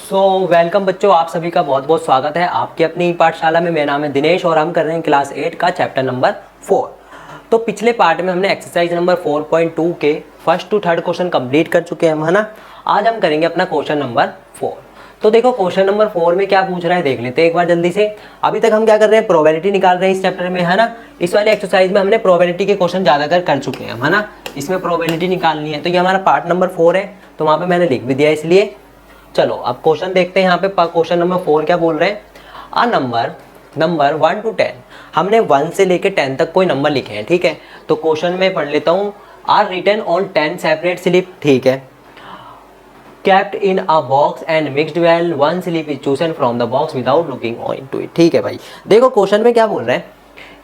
Welcome बच्चों, आप सभी का बहुत बहुत स्वागत है आपकी अपनी पाठशाला में। मेरा नाम है दिनेश और हम कर रहे हैं क्लास 8 का चैप्टर नंबर 4। तो पिछले पार्ट में हमने एक्सरसाइज नंबर 4.2 के first to third question complete कर चुके हैं हम, है ना। आज हम करेंगे अपना क्वेश्चन नंबर 4। तो देखो क्वेश्चन नंबर 4 में क्या पूछ रहा है देख लेते हैं एक बार जल्दी से। अभी तक हम क्या कर रहे हैं, प्रोबेबिलिटी निकाल रहे हैं इस चैप्टर में, है ना। इस वाले एक्सरसाइज में हमने प्रोबेबिलिटी के क्वेश्चन ज़्यादातर कर चुके हैं, है ना। इसमें प्रोबेबिलिटी निकालनी है, तो ये हमारा पार्ट नंबर 4 है, तो वहाँ पे मैंने लिख भी दिया। इसलिए चलो अब क्वेश्चन देखते हैं। यहाँ पे क्वेश्चन नंबर 4 क्या बोल रहे हैं, आ नंबर 1 to 10, हमने 1 से लेके 10 तक कोई नंबर लिखे हैं, ठीक है। तो क्वेश्चन में पढ़ लेता हूँ, are written on 10 separate slip, ठीक है, kept in a box and mixed well, one slip is chosen from the box without looking into it, ठीक है भाई। देखो क्वेश्चन में क्या बोल रहे हैं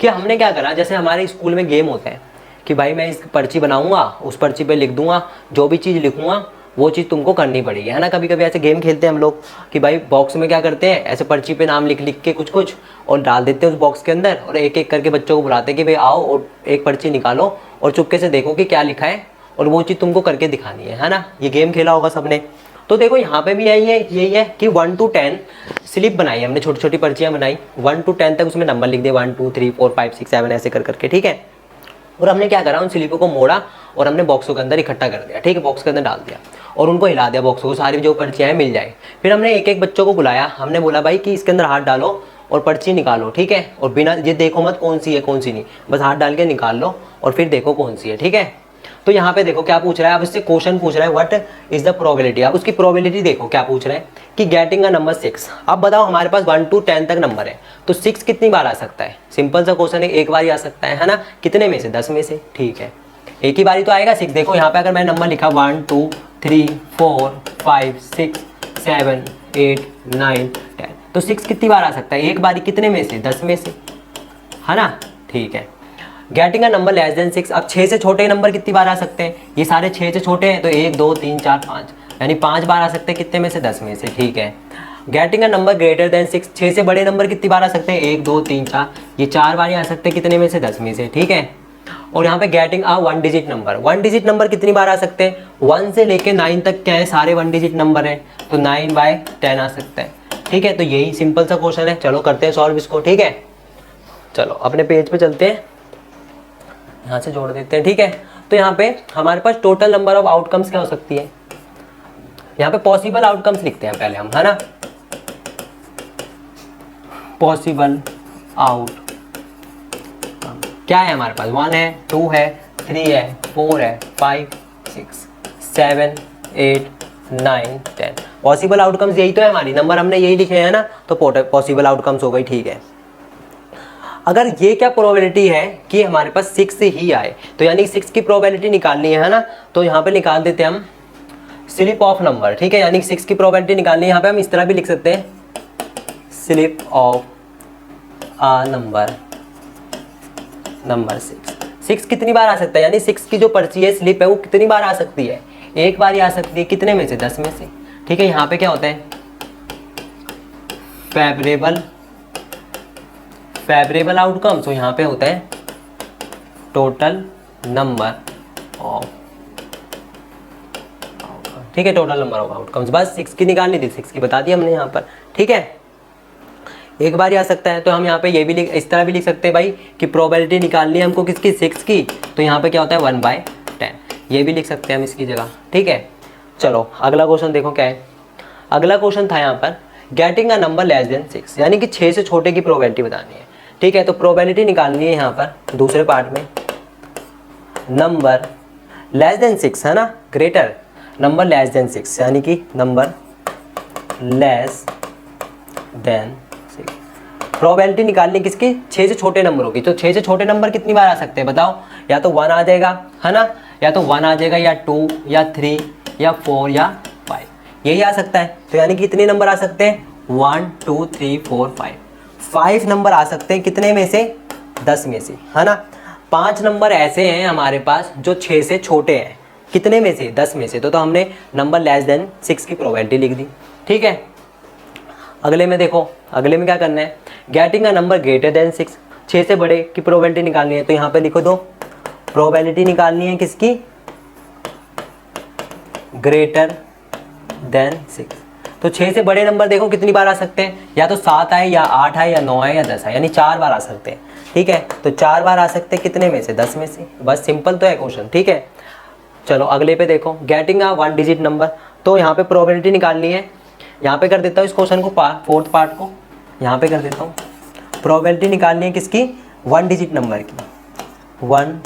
कि हमने क्या करा, जैसे हमारे स्कूल में गेम होता है कि भाई मैं इस पर्ची बनाऊंगा, उस पर्ची पे लिख दूंगा, जो भी चीज़ लिखूंगा वो चीज़ तुमको करनी पड़ेगी, है ना। कभी कभी ऐसे गेम खेलते हैं हम लोग कि भाई बॉक्स में क्या करते हैं, ऐसे पर्ची पे नाम लिख लिख के कुछ कुछ और डाल देते हैं उस बॉक्स के अंदर, और एक एक करके बच्चों को बुलाते हैं कि भाई आओ और एक पर्ची निकालो और चुपके से देखो कि क्या लिखा है और वो चीज़ तुमको करके दिखानी है ना। ये गेम खेला होगा सबने। तो देखो यहाँ पे भी यही है कि 1 to 10 स्लिप बनाई हमने, छोटी छोटी पर्चियाँ बनाई, 1 to 10 तक उसमें नंबर लिख दिए, 1 2 3 4 5 6 7 ऐसे कर करके, ठीक है। और हमने क्या करा, उन स्लिपों को मोड़ा और हमने बॉक्सों के अंदर इकट्ठा कर दिया, ठीक है, बॉक्स के अंदर डाल दिया और उनको हिला दिया बॉक्सों को, सारी जो पर्चियाँ हैं मिल जाए। फिर हमने एक एक बच्चों को बुलाया, हमने बोला भाई कि इसके अंदर हाथ डालो और पर्ची निकालो, ठीक है, और बिना ये देखो मत कौन सी है कौन सी नहीं, बस हाथ डाल के निकाल लो और फिर देखो कौन सी है, ठीक है। तो यहाँ पे देखो क्या पूछ रहा है, अब इससे क्वेश्चन पूछ रहा है व्हाट इज द प्रोबेबिलिटी। अब उसकी प्रोबेबिलिटी देखो क्या पूछ रहा है कि गेटिंग अ नंबर 6। अब बताओ हमारे पास 1 to 10 तक नंबर है, तो 6 कितनी बार आ सकता है। सिंपल सा क्वेश्चन है, एक बार ही आ सकता है ना। कितने में से, 10 में से, ठीक है, एक ही बारी तो आएगा 6। देखो यहाँ पे अगर मैं नंबर लिखा 1 2 3 4 5 6 7 8 9 10, तो 6 कितनी बार आ सकता है, एक बारी, कितने में से, 10 में से, है ना, ठीक है। Getting a number less than 6, अब 6 से छोटे नंबर कितनी बार आ सकते हैं, ये सारे 6 से छोटे हैं, तो 1 2 3 4 5, यानी 5 बार आ सकते हैं, कितने में से, 10 में से, ठीक है। Getting a number greater than 6, 6 से बड़े नंबर कितनी बार आ सकते हैं, 1 2 3 4, ये 4 बार ही आ सकते हैं, कितने में से, 10 में से, ठीक है। और यहाँ पे getting a 1 digit number, 1 digit number कितनी बार आ सकते हैं, 1 से लेके 9 तक क्या है, सारे 1 डिजिट नंबर है, तो 9/10 आ सकता है, ठीक है। तो यही सिंपल सा क्वेश्चन है, चलो करते हैं सॉल्व इसको, ठीक है। चलो अपने पेज पे चलते हैं, यहाँ से जोड़ देते हैं, ठीक है। तो यहाँ पे हमारे पास टोटल नंबर ऑफ आउटकम्स क्या हो सकती है, यहाँ पे पॉसिबल आउटकम्स लिखते हैं पहले हम, है ना। पॉसिबल आउट क्या है हमारे पास, 1 है, 2 है, 3 है, 4 है, 5 6 7 8 9 10। पॉसिबल आउटकम्स यही तो है हमारी, नंबर हमने यही लिखे हैं ना, तो पॉसिबल आउटकम्स हो गई, ठीक है। अगर ये क्या प्रोबेबिलिटी है कि हमारे पास 6 ही आए, तो यानी 6 की प्रोबेबिलिटी निकालनी है ना। तो यहाँ पे निकाल देते हैं हम स्लिप ऑफ नंबर, ठीक है, यानी 6 की प्रोबेबिलिटी निकालनी है। यहाँ पे हम इस तरह भी लिख सकते हैं, स्लिप ऑफ आ नंबर 6 कितनी बार आ सकता है, यानी 6 की जो पर्ची है, स्लिप है, वो कितनी बार आ सकती है, एक बार ही आ सकती है, कितने में से, 10 में से, ठीक है। यहाँ पे क्या होता है, फेवरेबल आउटकम, तो यहाँ पे होता है टोटल नंबर ऑफ, ठीक है, टोटल नंबर ऑफ आउटकम्स। बस 6 की निकालनी थी, 6 की बता दी हमने यहाँ पर, ठीक है, एक बार ही आ सकता है। तो हम यहाँ पे ये भी इस तरह भी लिख सकते हैं भाई कि प्रोबेबिलिटी निकालनी है हमको किसकी, 6 की, तो यहाँ पे क्या होता है 1/10, ये भी लिख सकते हैं हम इसकी जगह, ठीक है। चलो अगला क्वेश्चन देखो क्या है। अगला क्वेश्चन था यहाँ पर getting a number less than 6, यानी कि 6 से छोटे की प्रोबेबिलिटी बतानी है, ठीक है। तो प्रोबेबिलिटी निकालनी है यहाँ पर दूसरे पार्ट में, नंबर लेस देन 6, है ना, ग्रेटर नंबर लेस देन 6, यानी कि नंबर लेस देन 6। प्रोबेबिलिटी निकालनी किसकी, 6 से छोटे नंबरों की। तो 6 से छोटे नंबर कितनी बार आ सकते हैं बताओ, या तो 1 आ जाएगा, है ना, या तो 1 आ जाएगा, या 2 या 3 या 4 या 5, यही आ सकता है। तो यानी कि कितने नंबर आ सकते हैं, 1 2 3 4 5 नंबर आ सकते हैं, कितने में से, 10 में से, है ना। 5 नंबर ऐसे हैं हमारे पास जो 6 से छोटे हैं, कितने में से, 10 में से। तो हमने नंबर लेस देन 6 की प्रोबेबिलिटी लिख दी, ठीक है। अगले में देखो, अगले में क्या करना है, getting a number greater than 6, 6 से बड़े की प्रोबेबिलिटी निकालनी है। तो यहाँ पे लिखो दो, प्रोबेबिलिटी निकालनी है किसकी, ग्रेटर देन 6। तो 6 से बड़े नंबर देखो कितनी बार आ सकते हैं, या तो 7 आए या 8 आए या 9 आए या 10 आए, यानी 4 बार आ सकते हैं। ठीक है, तो 4 बार आ सकते हैं कितने में से, 10 में से। बस सिंपल तो है क्वेश्चन। ठीक है, चलो अगले पे देखो, गेटिंग अ 1 डिजिट नंबर। तो यहाँ पे प्रोबेबिलिटी निकालनी है। यहाँ पे कर देता हूँ इस क्वेश्चन को, फोर्थ पार्ट को यहाँ पे कर देता हूँ। प्रोबेबिलिटी निकालनी है किसकी, 1 डिजिट नंबर की, 1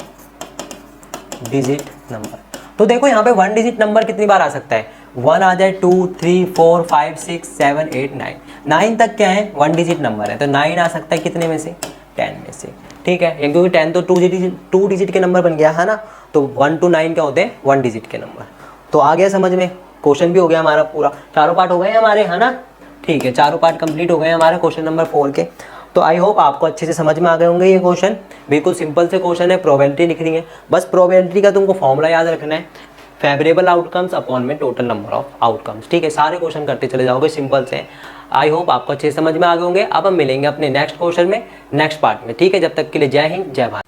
डिजिट नंबर। तो देखो यहाँ पे 1 डिजिट नंबर कितनी बार आ सकता है, 1 आ जाए, 2 3 4 5 6 7 8 9, 9 तक क्या है 1 डिजिट नंबर है, तो 9 आ सकता है कितने में से, 10 में से। ठीक है, क्योंकि 10 तो 2 डिजिट के नंबर बन गया है ना, तो 1 to 9 क्या होते हैं, 1 डिजिट के नंबर। तो आ गया समझ में, क्वेश्चन भी हो गया हमारा पूरा, चारों पार्ट हो गए हमारे, है ना। ठीक है, चारों पार्ट कंप्लीट हो गए हमारे क्वेश्चन नंबर 4 के। तो आई होप आपको अच्छे से समझ में आ गए होंगे। ये क्वेश्चन बिल्कुल सिंपल से क्वेश्चन है, प्रोबेबिलिटी लिखनी है। बस प्रोबेबिलिटी का तुमको फॉर्मूला याद रखना है, फेवरेबल आउटकम्स अपॉन में टोटल नंबर ऑफ आउटकम्स। ठीक है, सारे क्वेश्चन करते चले जाओगे, सिंपल से। आई होप आपको अच्छे से समझ में आ गए होंगे। अब हम मिलेंगे अपने नेक्स्ट क्वेश्चन में, नेक्स्ट पार्ट में। ठीक है, जब तक के लिए जय हिंद, जय भारत।